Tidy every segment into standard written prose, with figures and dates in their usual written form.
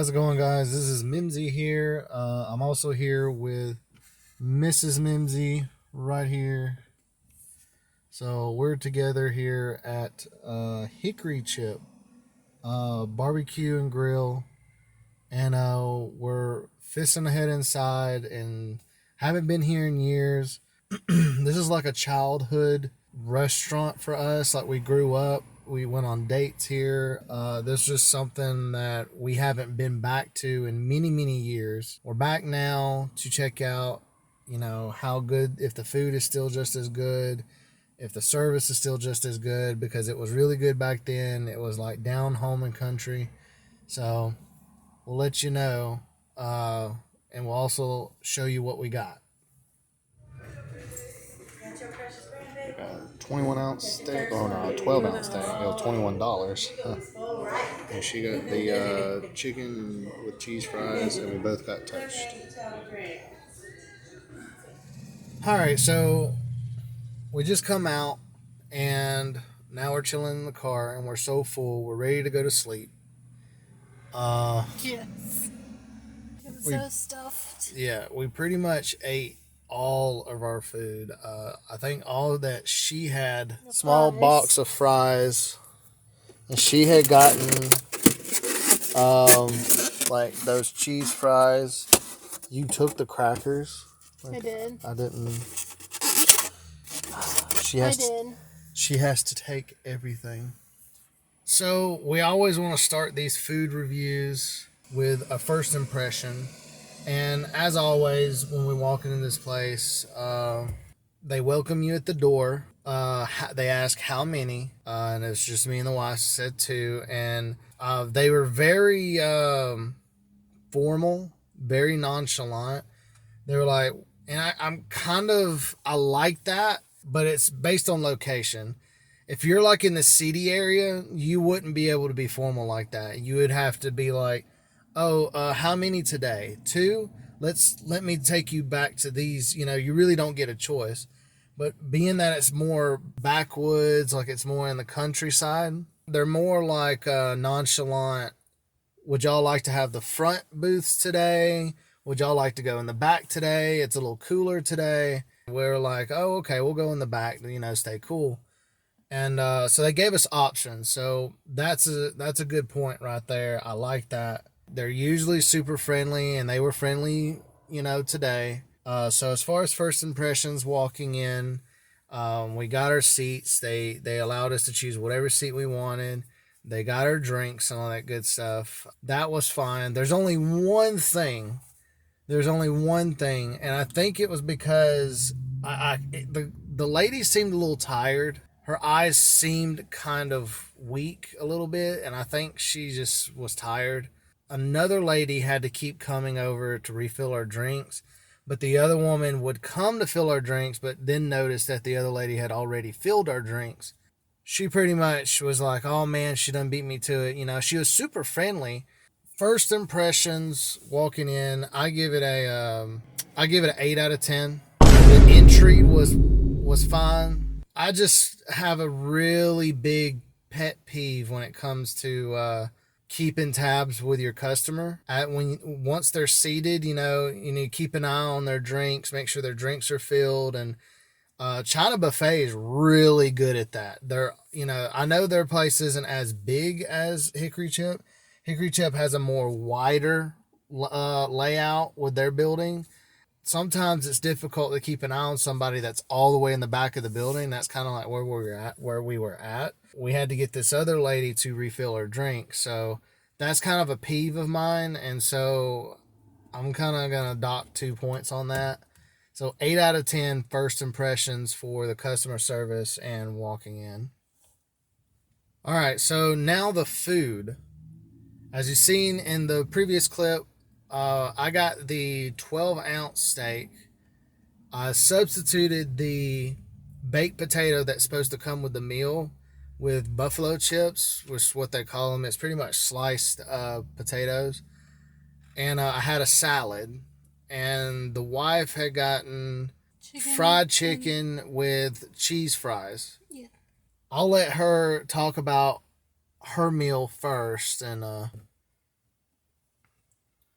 how's it going, guys? This is Mimzy here. I'm also here with Mrs. Mimzy right here. So we're together here at Hickory Chip Barbecue and Grill, and we're fisting ahead inside and haven't been here in years. This is like a childhood restaurant for us. Like, we grew up, we went on dates here. This is just something that we haven't been back to in many, many years. We're back now to check out, how good, if the food is still just as good, if the service is still just as good, because it was really good back then. It was like down home and country. So we'll let you know, and we'll also show you what we got. 21 ounce steak. Oh no, 12 ounce steak. It was $21. And she got the chicken with cheese fries, and we both got toast. All right, so we just come out, and now we're chilling in the car, and we're so full, we're ready to go to sleep. Yes. I'm so stuffed. Yeah, we pretty much ate all of our food. I think all that she had, small box of fries, and she had gotten like those cheese fries. You took the crackers. I did. I didn't. She has to take everything. So we always want to start these food reviews with a first impression. And as always, when we walk into this place, they welcome you at the door. They ask how many, and it's just me and the wife. Said two, and they were very formal, very nonchalant. They were like, and I like that, but it's based on location. If you're like in the city area, you wouldn't be able to be formal like that. You would have to be like, oh, how many today? Two? Let me take you back to these. You really don't get a choice. But being that it's more backwoods, like it's more in the countryside, they're more like nonchalant. Would y'all like to have the front booths today? Would y'all like to go in the back today? It's a little cooler today. We're like, oh, okay, we'll go in the back, stay cool. And so they gave us options. So that's a good point right there. I like that. They're usually super friendly, and they were friendly, today. So as far as first impressions walking in, we got our seats. They allowed us to choose whatever seat we wanted. They got our drinks and all that good stuff. That was fine. There's only one thing, and I think it was because the lady seemed a little tired. Her eyes seemed kind of weak a little bit, and I think she just was tired. Another lady had to keep coming over to refill our drinks, but the other woman would come to fill our drinks, but then noticed that the other lady had already filled our drinks. She pretty much was like, oh man, she done beat me to it. She was super friendly. First impressions walking in, I give it an 8 out of 10. The entry was fine. I just have a really big pet peeve when it comes to keeping tabs with your customer. Once they're seated, you keep an eye on their drinks, make sure their drinks are filled, and China Buffet is really good at that. I know their place isn't as big as Hickory Chip. Hickory Chip has a more wider layout with their building. Sometimes it's difficult to keep an eye on somebody that's all the way in the back of the building. That's kind of like where we were at. We had to get this other lady to refill her drink. So that's kind of a peeve of mine. And so I'm kind of going to dock 2 points on that. So 8 out of 10 first impressions for the customer service and walking in. All right, so now the food. As you've seen in the previous clip, I got the 12-ounce steak. I substituted the baked potato that's supposed to come with the meal with buffalo chips, which is what they call them. It's pretty much sliced potatoes. And I had a salad. And the wife had gotten fried chicken with cheese fries. Yeah. I'll let her talk about her meal first, and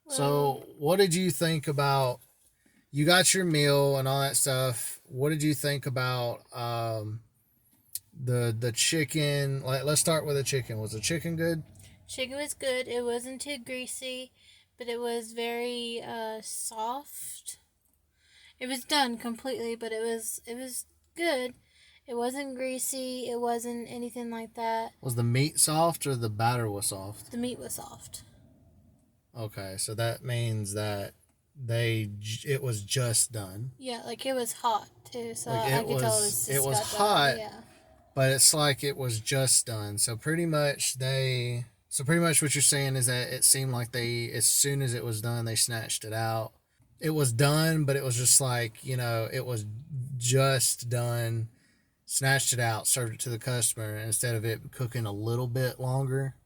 Well, So, what did you think about? You got your meal and all that stuff. What did you think about the chicken? Let's start with the chicken. Was the chicken good? chicken was good. It wasn't too greasy, but it was very soft. It was done completely, but it was good. It wasn't greasy. It wasn't anything like that. Was the meat soft or the batter was soft? The meat was soft. Okay, so that means that it was just done. Yeah, like it was hot too, so Like I could tell it was it just was got done. hot, Yeah. but it's like it was just done. So pretty much what you're saying is that it seemed like they, as soon as it was done, they snatched it out. It was done, but it was just like, it was just done, snatched it out, served it to the customer instead of it cooking a little bit longer.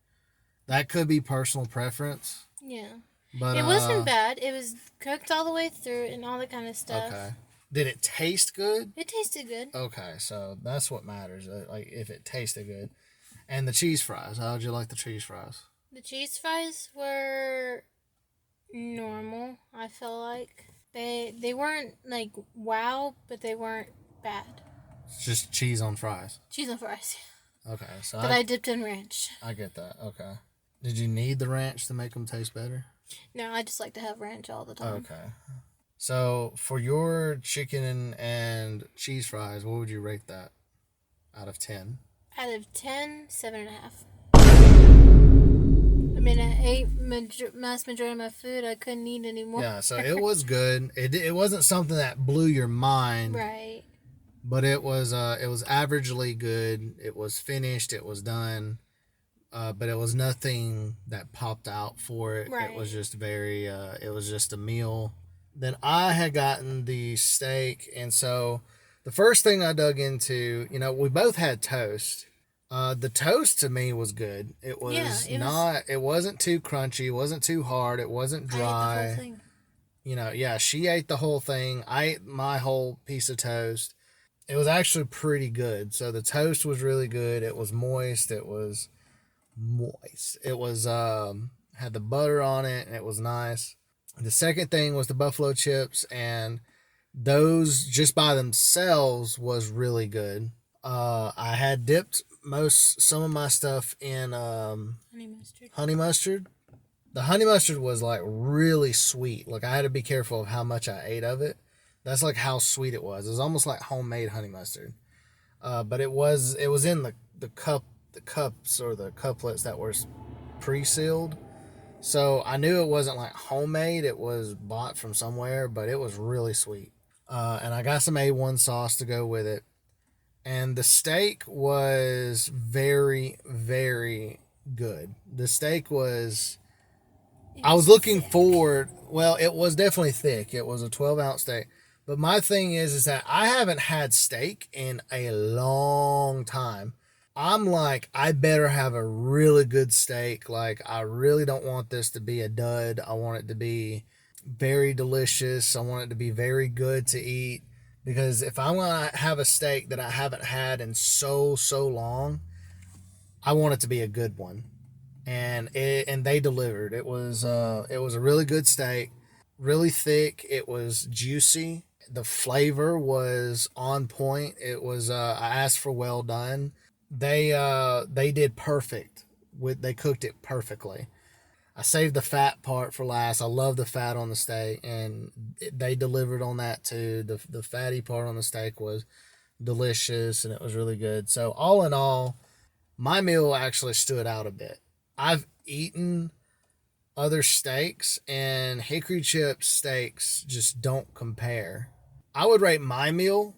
That could be personal preference, Yeah. but It wasn't bad. It was cooked all the way through and all that kind of stuff. okay. Did it taste good? It tasted good. Okay, so that's what matters. Like if it tasted good. And the cheese fries. How did you like the cheese fries? The cheese fries were normal, I feel like. They weren't like wow, but they weren't bad. It's just cheese on fries. Cheese and fries. Okay, so That I dipped in ranch. I get that. Okay. Did you need the ranch to make them taste better? No, I just like to have ranch all the time. Okay. So for your chicken and cheese fries, what would you rate that out of 10? Out of 10, 7.5. I mean, I ate mass majority of my food. I couldn't eat anymore. Yeah, so it was good. It wasn't something that blew your mind, Right. but it was averagely good. It was finished. It was done. But it was nothing that popped out for it. Right. It was just it was just a meal. Then I had gotten the steak, and so the first thing I dug into, we both had toast. The toast to me was good. It was it wasn't too crunchy, it wasn't too hard, it wasn't dry. I ate the whole thing. Yeah, she ate the whole thing. I ate my whole piece of toast. It was actually pretty good. So the toast was really good. It was moist. It was had the butter on it, and it was nice. The second thing was the buffalo chips, and those just by themselves was really good. I had dipped some of my stuff in honey mustard. The honey mustard was like really sweet. Like I had to be careful of how much I ate of it. That's like how sweet it was. It was almost like homemade honey mustard. But it was in the cups or the couplets that were pre-sealed. So I knew it wasn't like homemade. It was bought from somewhere, but it was really sweet. And I got some A1 sauce to go with it. And the steak was very, very good. The steak was, I was looking forward. Well, it was definitely thick. It was a 12-ounce steak. But my thing is that I haven't had steak in a long time. I'm like, I better have a really good steak. Like, I really don't want this to be a dud. I want it to be very delicious. I want it to be very good to eat. Because if I'm going to have a steak that I haven't had in so long, I want it to be a good one. And they delivered. It was a really good steak, really thick. It was juicy. The flavor was on point. It was I asked for well done. They did perfect. They cooked it perfectly. I saved the fat part for last. I love the fat on the steak, and they delivered on that too. The fatty part on the steak was delicious, and it was really good. So all in all, my meal actually stood out a bit. I've eaten other steaks, and Hickory Chip steaks just don't compare. I would rate my meal,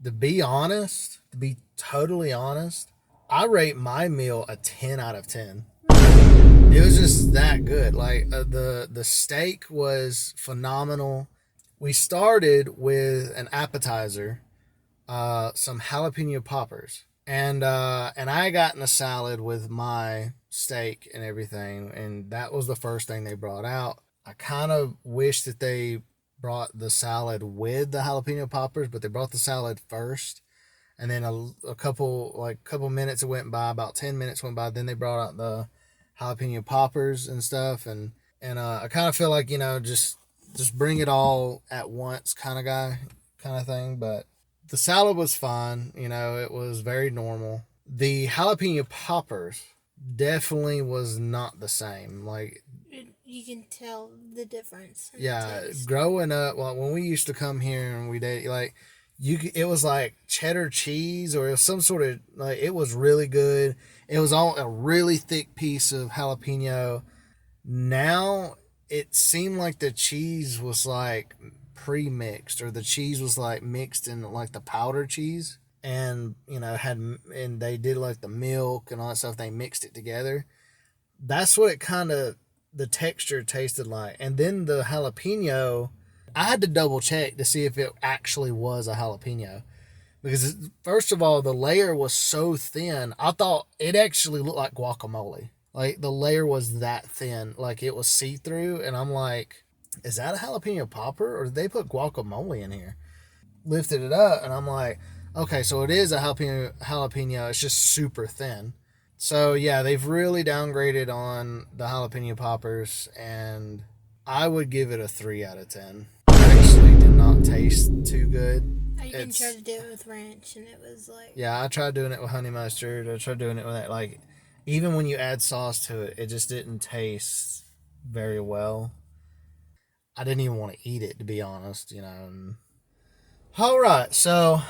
to be honest, to be totally honest, I rate my meal a 10 out of 10. It was just that good. Like the steak was phenomenal. We started with an appetizer, some jalapeno poppers, and I got in a salad with my steak and everything, and that was the first thing they brought out. I kind of wish that they brought the salad with the jalapeno poppers, but they brought the salad first, and then a couple minutes went by, about 10 minutes went by, then they brought out the jalapeno poppers and stuff, and And I kind of feel like, just bring it all at once kind of guy, kind of thing. But the salad was fine. It was very normal. The jalapeno poppers definitely was not the same. Like, you can tell the difference. Yeah, growing up, well, when we used to come here and we did, like, it was like cheddar cheese, or it was some sort of, like, it was really good. It was all a really thick piece of jalapeno. Now it seemed like the cheese was like pre-mixed, or the cheese was like mixed in like the powder cheese, and and they did like the milk and all that stuff. They mixed it together. That's what it kind of, the texture tasted like. And then the jalapeno, I had to double check to see if it actually was a jalapeno, because first of all, the layer was so thin. I thought it actually looked like guacamole. Like, the layer was that thin, like it was see-through, and I'm like, is that a jalapeno popper, or did they put guacamole in here? Lifted it up, and I'm like, okay, so it is a jalapeno. It's just super thin. So yeah, they've really downgraded on the jalapeno poppers, and I would give it a 3 out of 10. It actually did not taste too good. I even tried to do it with ranch, and it was like... Yeah, I tried doing it with honey mustard. I tried doing it with that. Like, even when you add sauce to it, it just didn't taste very well. I didn't even want to eat it, to be honest, All right, so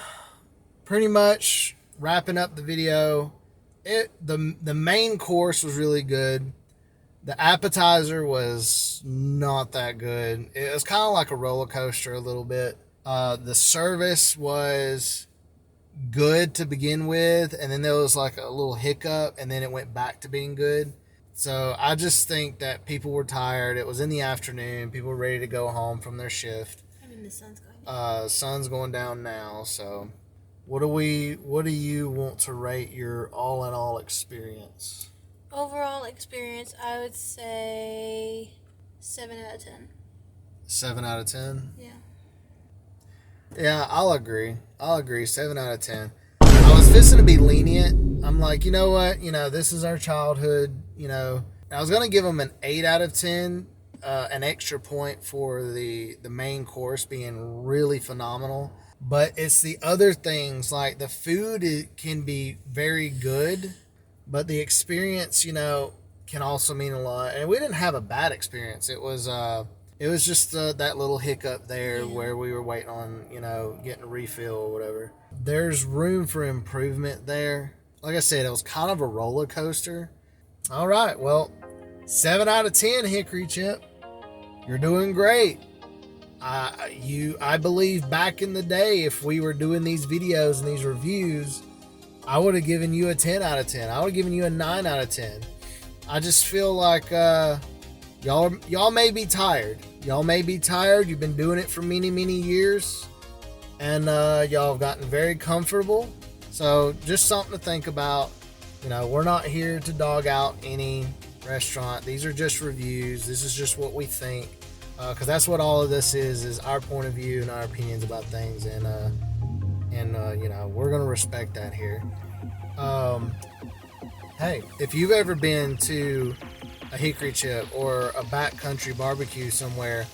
pretty much wrapping up the video. The main course was really good. The appetizer was not that good. It was kind of like a roller coaster a little bit. The service was good to begin with, and then there was like a little hiccup, and then it went back to being good. So I just think that people were tired. It was in the afternoon. People were ready to go home from their shift. I mean, the sun's going down. Sun's going down now, so... What do you want to rate your all-in-all experience? Overall experience, I would say 7 out of 10. 7 out of 10? Yeah. Yeah, I'll agree. 7 out of 10. I was fixing to be lenient. I'm like, you know what? This is our childhood. I was going to give them an 8 out of 10, an extra point for the main course being really phenomenal. But it's the other things, like the food, it can be very good, but the experience, can also mean a lot. And we didn't have a bad experience. It was just that little hiccup there where we were waiting on, getting a refill or whatever. There's room for improvement there. Like I said, it was kind of a roller coaster. All right, well, 7 out of 10, Hickory Chip. You're doing great. I believe back in the day, if we were doing these videos and these reviews, I would have given you a 10 out of 10. I would have given you a 9 out of 10. I just feel like y'all may be tired. You've been doing it for many, many years, and y'all have gotten very comfortable. So just something to think about. We're not here to dog out any restaurant. These are just reviews. This is just what we think. Because that's what all of this is our point of view and our opinions about things, and we're gonna respect that here. Hey, if you've ever been to a Hickory Chip or a backcountry barbecue somewhere,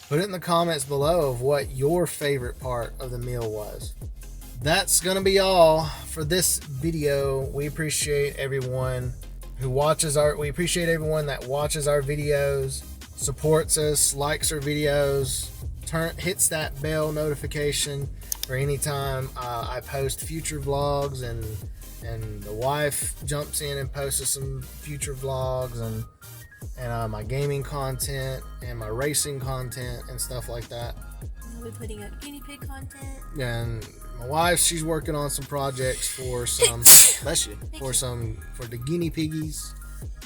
put it in the comments below of what your favorite part of the meal was. That's gonna be all for this video. We appreciate everyone who watches we appreciate everyone that watches our videos, supports us, likes our videos, hits that bell notification for any time I post future vlogs, and the wife jumps in and posts some future vlogs, and my gaming content and my racing content and stuff like that. We'll be putting up guinea pig content. And my wife, she's working on some projects for some bless you, for the guinea piggies.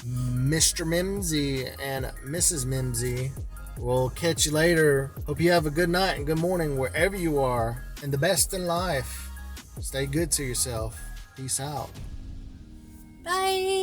Mr. Mimzy and Mrs. Mimzy. We'll catch you later. Hope you have a good night and good morning wherever you are, and the best in life. Stay good to yourself. Peace out. Bye.